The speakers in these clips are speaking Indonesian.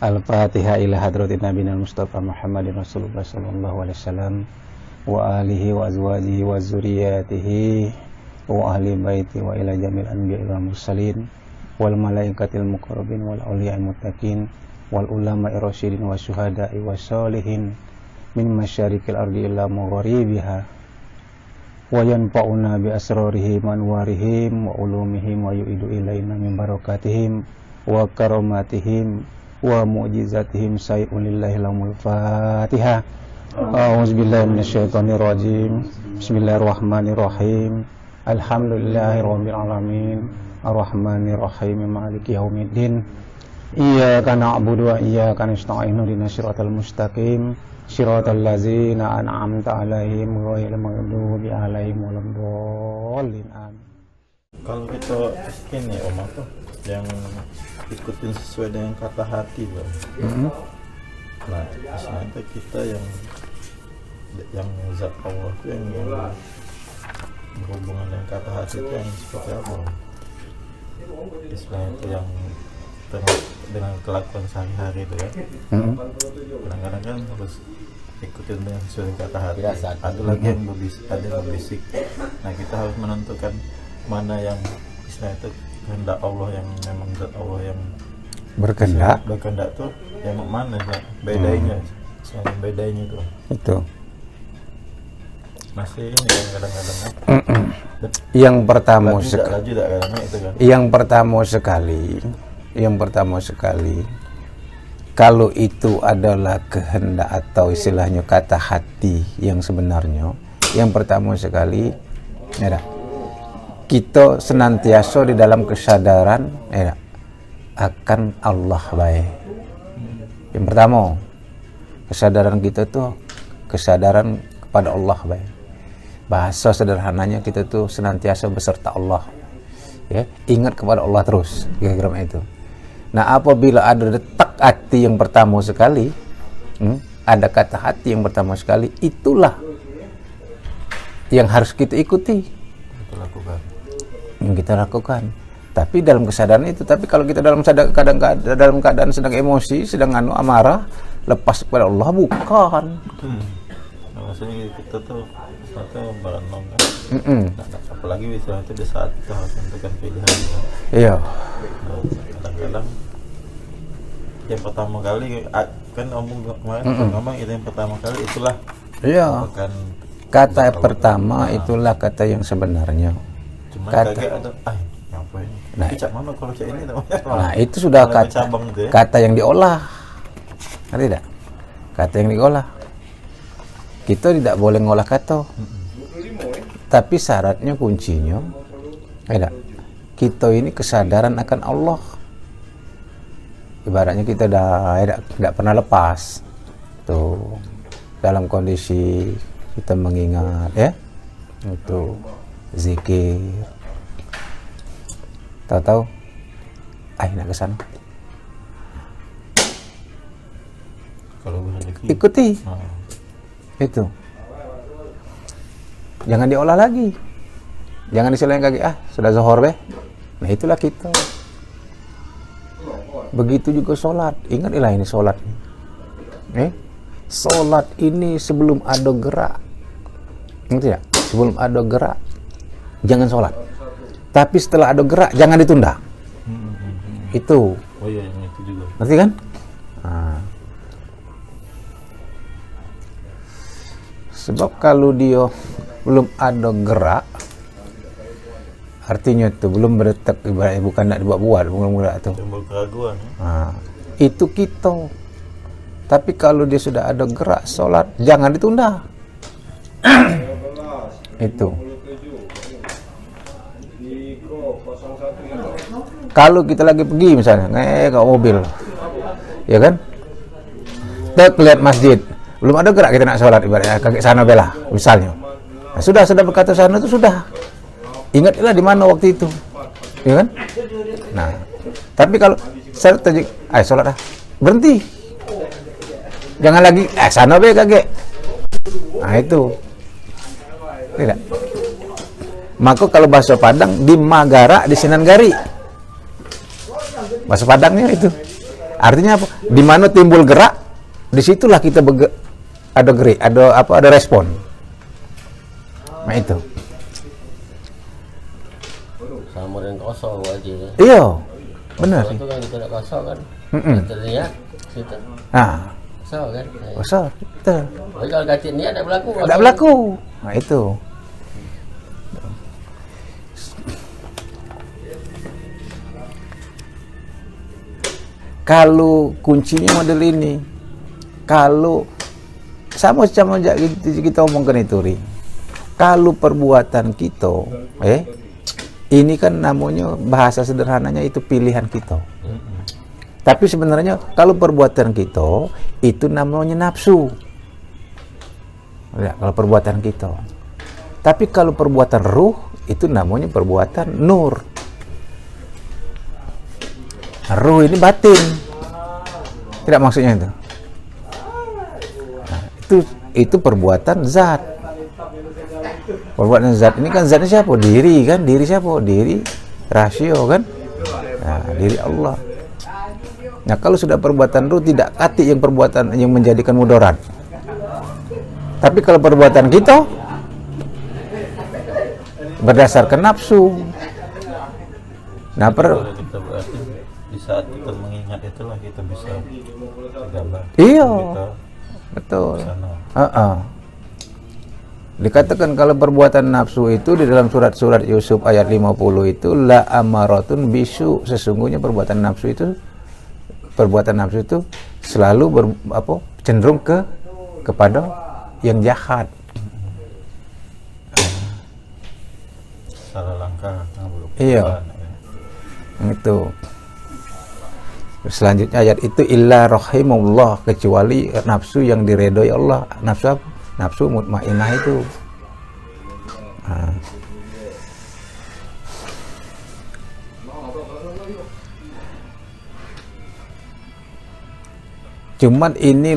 Al-Fatihah ila hadratin nabiyina Mustafa Muhammadin Rasulullah sallallahu alaihi wasallam wa alihi wa azwajihi wa zuriyatihi wa ahli baiti wa ila jamil anbiya'i wal mursalin wal malaikatil muqarrabin wal awliya'il muttaqin wal ulama'i rasyidin wa syuhada'i wa sholihin min masyarikil ardi illa magharibiha wa yanfa'una bi asrarihim anwarihim wa ulumihim wa yu'idu ilaina min barakatihim wa karamatihim wa mu'jizatihim say'un lillahi lamul Fatihah. A'udzubillahi minasyaitonir rajim. Bismillahirrahmanirrahim. Alhamdulillahirabbil alamin. Arrahmanir rahim. Maliki yaumiddin. Iyyaka na'budu wa iyyaka nasta'in. Ihdinas siratal mustaqim. Siratal ladzina an'amta 'alaihim ghairil maghdubi 'alaihim waladdallin. Amin. Kalau kita ini Om tuh yang ikutin sesuai dengan kata hati loh. Nah, misalnya kita yang zat Allah itu yang berhubungan dengan kata hati itu yang seperti apa? Istilahnya itu yang dengan kelakuan sehari-hari itu ya. Kadang-kadang kan harus ikutin dengan sesuai dengan kata hati. Ada lagi yang berbisik. Nah, kita harus menentukan mana yang istilahnya itu kehendak Allah, yang memang zat Allah yang berkehendak tuh yang mana bedanya, selain bedanya itu masih ini kadang-kadang yang pertama sekali kalau itu adalah kehendak atau istilahnya kata hati yang sebenarnya, yang pertama sekali ya, kita senantiasa di dalam kesadaran ya, akan Allah baik. Yang pertama, kesadaran kita tuh kesadaran kepada Allah baik. Bahasa sederhananya kita tuh senantiasa beserta Allah. Ya, ingat kepada Allah terus, kira-kira itu. Nah, apabila ada detak hati yang pertama sekali, ada kata hati yang pertama sekali, itulah yang harus kita ikuti. Yang kita lakukan. Tapi dalam kesadaran itu. Tapi kalau kita dalam keadaan sedang emosi, sedang amarah, lepas kepada Allah, bukan. Maksudnya kita tuh merenung kan. Apalagi misalnya itu di saat kita harus menentukan pilihan. Iya. Kadang-kadang yang pertama kali kan ngomong itu yang pertama kali itulah. Iya. Kata pertama itulah kata yang sebenarnya. Cuma kagak ada ngapain? Nah, mana kalau cak ini namanya? Nah, itu sudah kata yang diolah. Ngerti tidak? Kata yang diolah. Kita tidak boleh ngolah kata. Tapi syaratnya, kuncinya kita ini kesadaran akan Allah. Ibaratnya kita tidak pernah lepas. Tuh, dalam kondisi kita mengingat ya. Itu zikir, tahu-tahu nak ke sana, kalau ikuti itu, jangan diolah lagi, jangan diselain kaki sudah zuhur nah itulah kita. Begitu juga sholat, ingatlah ini sholat sholat ini sebelum ada gerak, ngerti ya? Sebelum ada gerak jangan sholat, tapi setelah ada gerak jangan ditunda. Itu. Oh iya, itu juga. Ngerti kan? Nah. Sebab kalau dia belum ada gerak, artinya itu belum berdetak, ibaratnya bukan nak dibuat-buat, belum gerak tuh. Timbul keraguan. Nah, itu kita. Tapi kalau dia sudah ada gerak, sholat jangan ditunda. Itu. Kalau kita lagi pergi misalnya ke mobil, ya kan, kita lihat masjid, belum ada gerak kita nak sholat, ibaratnya kaki sana bela misalnya. Nah, sudah berkata sana itu sudah. Ingatlah di mana waktu itu, ya kan? Nah, tapi kalau saya tadi, sholat berhenti, jangan lagi sana be kakek. Nah itu, tidak. Maka kalau bahasa Padang di Magara di Senangari, bahasa Padangnya itu Artinya apa? Di mana timbul gerak, disitulah kita ada gerak, ada respon. Nah itu. Sama dengan kosong aja kan. Iya, benar. Itu kan kita tidak kosong kan. Terlihat situ. Nah, Kosong kan. besar, betul. Tapi kalau ganti niat tidak berlaku. Tidak berlaku. Nah itu. Kalau kuncinya model ini, kalau sama kita omongkan itu, Ri. Kalau perbuatan kita, ini kan namanya bahasa sederhananya itu pilihan kita. Tapi sebenarnya kalau perbuatan kita itu namanya nafsu. Ya, kalau perbuatan kita. Tapi kalau perbuatan ruh itu namanya perbuatan nur. Ruh ini batin. Tidak maksudnya itu. Nah, itu perbuatan zat. Perbuatan zat ini kan zatnya siapa? Diri kan? Diri siapa? Diri rasio kan? Nah, diri Allah. Nah, kalau sudah perbuatan ruh tidak hati yang perbuatan yang menjadikan mudarat. Tapi kalau perbuatan kita berdasarkan nafsu. Nah, kita berarti di saat kita mengingat itulah kita bisa tergambar. Iya. Kita Betul. sana. Dikatakan kalau perbuatan nafsu itu di dalam surat Yusuf ayat 50 itu la amaratun bisu, sesungguhnya perbuatan nafsu itu selalu cenderung kepada yang jahat. Salah langkah. Iya. Itu. Selanjutnya ayat itu illa rahimullah, kecuali nafsu yang diredoi Allah. Nafsu apa? Nafsu mutmainnah itu. Cuman ini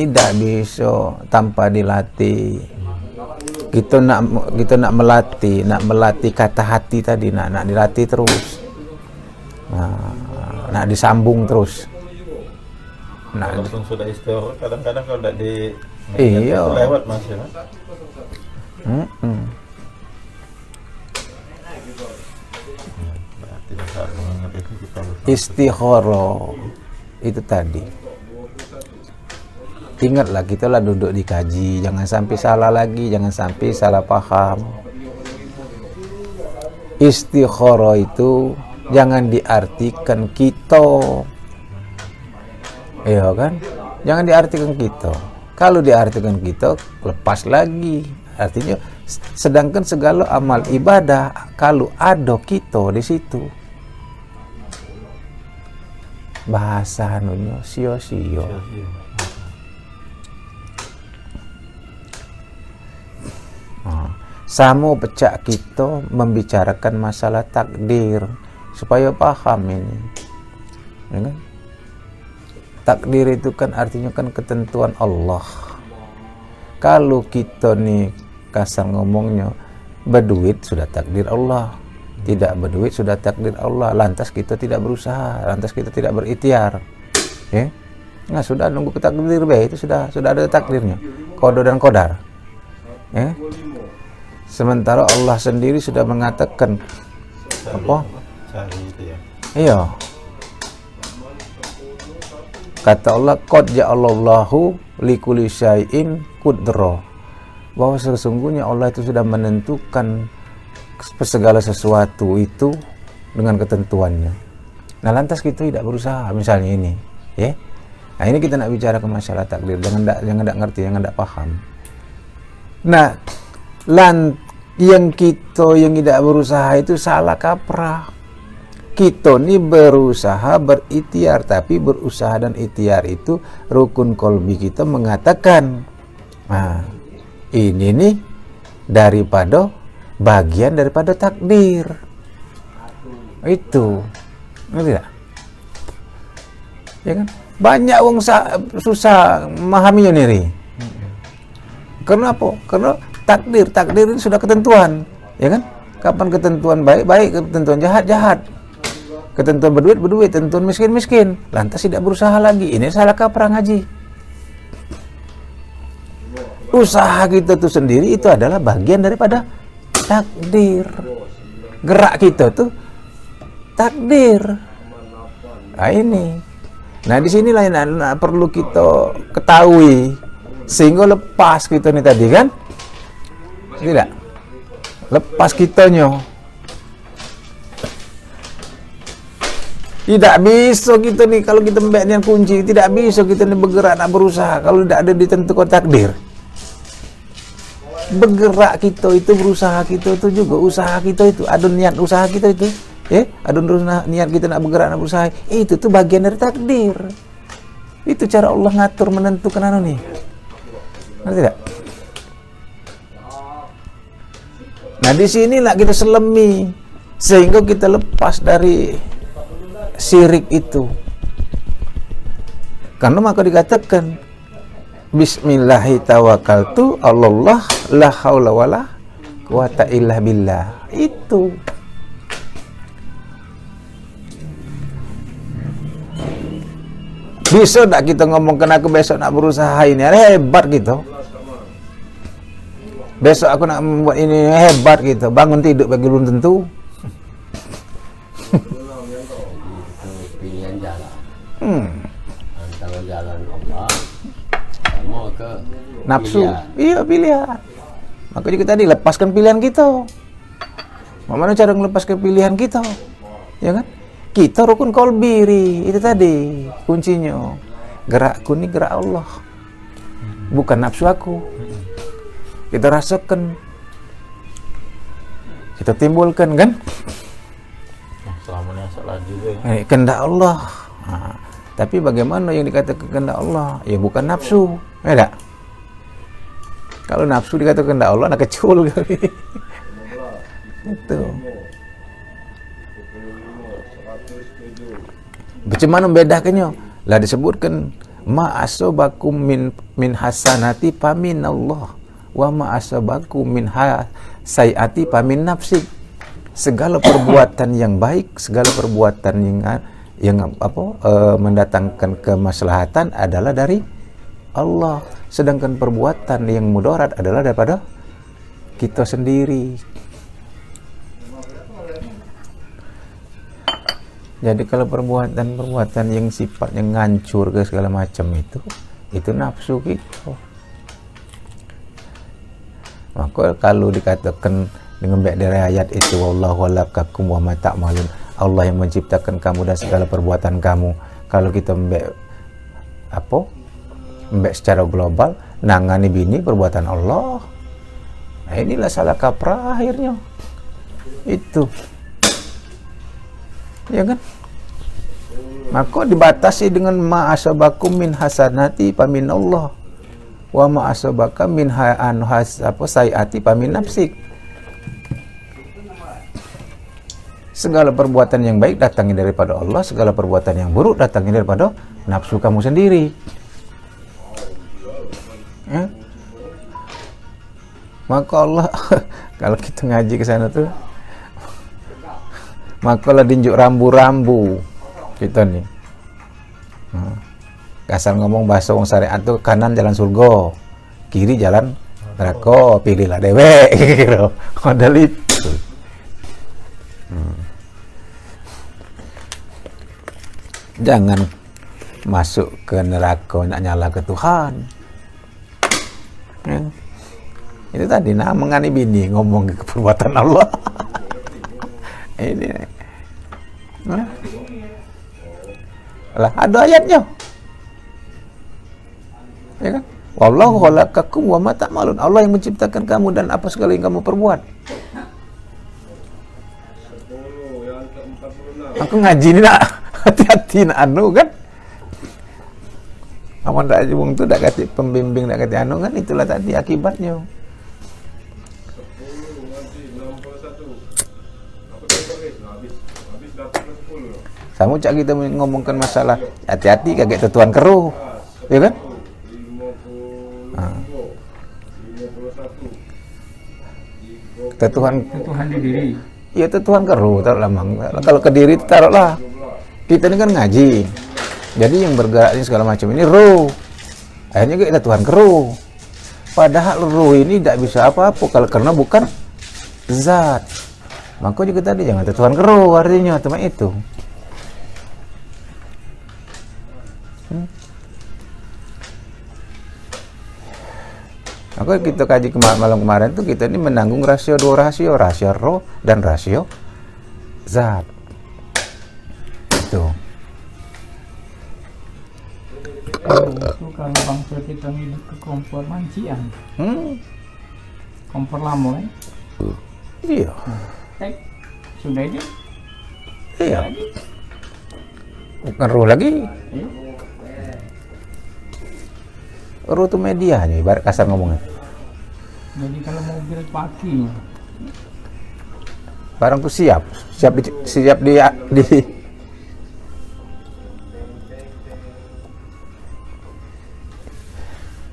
tidak bisa tanpa dilatih. Kita nak melatih kata hati tadi, nak dilatih terus. Nak disambung terus. Walaupun sudah istighfar, kadang-kadang kalau tidak di lewat masih kan? Berarti saat mengingat itu kita Istikharah itu tadi. Ingatlah, kita lah duduk dikaji, jangan sampai salah lagi, jangan sampai salah paham. Istikharah itu jangan diartikan kita, iya kan? Jangan diartikan kita. Kalau diartikan kita, lepas lagi. Artinya, sedangkan segala amal ibadah, kalau ada kita di situ, bahasa anunya sio-sio. Sama pecah kita membicarakan masalah takdir supaya paham ini, ya kan? Takdir itu kan artinya kan ketentuan Allah. Kalau kita nih kasar ngomongnya, berduit sudah takdir Allah, tidak berduit sudah takdir Allah. Lantas kita tidak berusaha, lantas kita tidak berikhtiar, ya? Nah, sudah nunggu takdir itu sudah ada takdirnya, qada dan qadar, ya? Sementara Allah sendiri sudah mengatakan apa? Cari itu ya. Iya. Kata Allah, qad ja'alallahu likulli syai'in qadra. Bahwa sesungguhnya Allah itu sudah menentukan segala sesuatu itu dengan ketentuannya. Nah, lantas kita tidak berusaha, misalnya ini, ya. Nah, ini kita nak bicara ke masalah takdir, jangan tak ngerti, jangan tak paham. Nah, yang kita yang tidak berusaha itu salah kaprah. Kita ini berusaha berikhtiar, tapi berusaha dan ikhtiar itu rukun kolbi kita mengatakan, nah, ini nih bagian daripada takdir. Itu, ngerti tak? Ya kan? Banyak orang susah memahaminya nih. Kenapa? Karena takdir itu sudah ketentuan, ya kan? Kapan ketentuan baik, ketentuan jahat. Ketentuan berduit, ketentuan miskin. Lantas tidak berusaha lagi. Ini salah kaprah ngaji. Usaha kita itu sendiri itu adalah bagian daripada takdir. Gerak kita tuh takdir. Nah ini. Nah disinilah yang perlu kita ketahui. Sehingga lepas kita nih tadi kan. Tidak. Lepas kitanya. Tidak bisa kita nih kalau kita mbak yang kunci, tidak bisa kita nih bergerak nak berusaha kalau tidak ada ditentukan takdir. Bergerak kita itu, berusaha kita itu juga usaha kita itu, ada niat usaha kita itu, ada niat kita nak bergerak nak berusaha, itu tuh bagian dari takdir. Itu cara Allah ngatur menentukan anu nih. Ngerti tidak? Nah di sinilah kita selemi sehingga kita lepas dari syirik itu. Karena maka dikatakan Bismillahi tawakkaltu Allah la haula wala quwata illa billah. Itu bisa tak kita ngomongkan aku besok nak berusaha ini hebat gitu. Besok aku nak membuat ini hebat gitu. Bangun tidur bagi belum tentu. Pilihan jalan antara jalan Allah sama ke Nafsu pilihan. Iya pilihan. Maka juga tadi lepaskan pilihan kita. Bagaimana cara melepaskan pilihan kita? Ya kan? Kita rukun kolbiri. Itu tadi kuncinya. Gerakku ini gerak Allah, bukan nafsu aku. Kita rasakan, kita timbulkan kan? Selama ini salah juga ya. Kehendak Allah. Nah, tapi bagaimana yang dikatakan kehendak Allah? Ya bukan nafsu, ya tak? Kalau nafsu dikatakan kehendak Allah, nak kecul kali. Itu. Bagaimana membedakannya? Lah disebutkan ma asabakum min hasanati pamin Allah wa ma asabakum min sayati pamin nafsik. Segala perbuatan yang baik, segala perbuatan yang mendatangkan kemaslahatan adalah dari Allah, sedangkan perbuatan yang mudarat adalah daripada kita sendiri. Jadi kalau perbuatan yang sifatnya ngancur ke segala macam itu nafsu kita. Maka kalau dikatakan dengan baik dari ayat itu wallahu khalaqakum wa ma ta'malun, Allah yang menciptakan kamu dan segala perbuatan kamu. Kalau kita mbek secara global nangani bini perbuatan Allah. Nah inilah salah kaprah akhirnya. Itu. Ya kan? Maka dibatasi dengan ma asabakum min hasanati pamin Allah wa ma asabaka min sayati pamin nafsik. Segala perbuatan yang baik datangnya daripada Allah, segala perbuatan yang buruk datangnya daripada nafsu kamu sendiri. Ya? Maka Allah kalau kita ngaji ke sana tuh, maka lah dinjuk rambu-rambu kita nih. Asal ngomong bahasa wong syariat tuh kanan jalan surga, kiri jalan neraka, pilihlah dewek gitu. Modal itu. Jangan masuk ke neraka nak nyala ke Tuhan. Ya. Itu tadi mengani bini ngomong ke perbuatan Allah. Ini lah ada ayatnya, ya kan? Wallahu khalaqakum wa ma ta'malun. Allah yang menciptakan kamu dan apa segala yang kamu perbuat. Aku ngaji ini nak hati-hati nak anu kan. Aman dak jung tu dak kati pembimbing dak kati anu kan, itulah tadi akibatnya. Sama cak kita ngomongkan masalah hati-hati kaget tetuan keruh, ya kan? Tetuhan di diri. Ya itu Tuhan ke ruh, taruhlah mang. Kalau ke diri taruhlah. Kita ini kan ngaji. Jadi yang bergerak ini segala macam ini ruh. Akhirnya kita Tuhan ke ruh. Padahal ruh ini tidak bisa apa-apa kalau karena bukan zat. Maka juga tadi jangan Tuhan ke ruh artinya cuma itu. Maka kita kaji malam kemarin tuh kita ini menanggung rasio dua rasio roh dan rasio zat. Itu. Itu kalau bangsa kita hidup ke kompor mancian. Kompor lama kan? Iya. Sudah itu? Iya. Bukan roh lagi. Roh itu medianya, ibarat kasar ngomongnya. Jadi kalau mobil pagi, Barang tuh siap di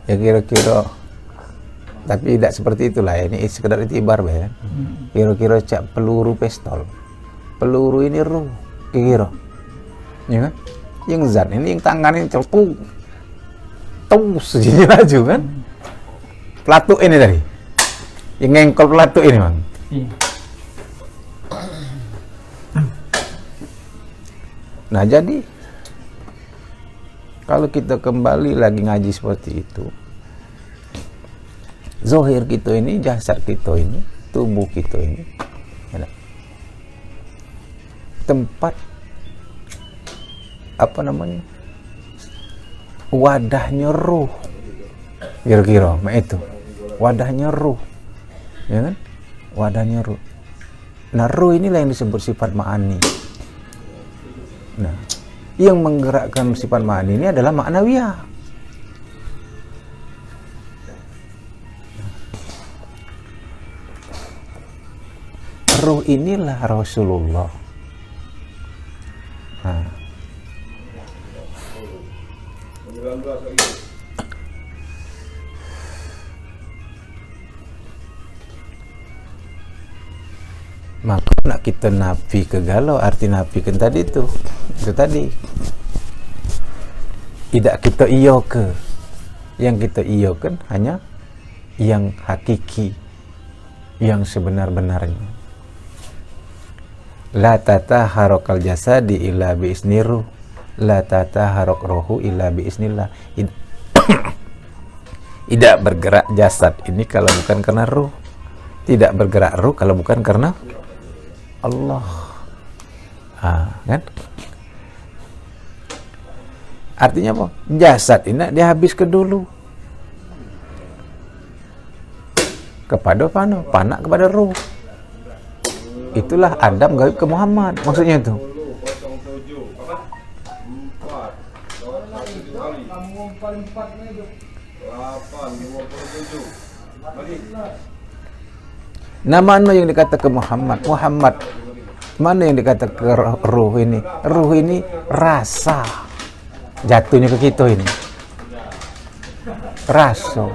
ya kira-kira, tapi tidak seperti itulah ya. Ini sekedar itibar ya. Kira-kira cak peluru pistol, peluru ini roh, kira, ya kan? Yang zat ini yang tangan ini celpung, sejadinya laju kan? Pelatuk ini tadi, yang ngengkol pelatuk ini bang. iya. Nah jadi kalau kita kembali lagi ngaji seperti itu, zohir kita ini, jasad kita ini, tubuh kita ini, ya, tempat apa namanya, wadahnya ruh, kira-kira, itu wadahnya ruh, ya kan, wadahnya ruh. Nah ruh inilah yang disebut sifat ma'ani. Nah, yang menggerakkan sifat ma'ani ini adalah ma'nawiyah. Ruh inilah Rasulullah. Nah. Maka nak kita nafi ke galau, arti nafi kan tadi itu tadi tidak kita iyo ke, yang kita iyo kan hanya yang hakiki, yang sebenar-benarnya. La tataharokal jasadi illa biisniruh, la tataharok rohu illa biisnillah. Tidak bergerak jasad ini kalau bukan karena ruh, tidak bergerak ruh kalau bukan karena Allah. Kan? Artinya apa? Jasad ini dia habis ke dulu kepada panah kepada ruh. Itulah Adam gaib ke Muhammad, maksudnya itu. Nah, mana yang dikata ke Muhammad? Mana yang dikata ke ruh ini? Ruh ini rasa. Jatuhnya ke kita ini. Rasa.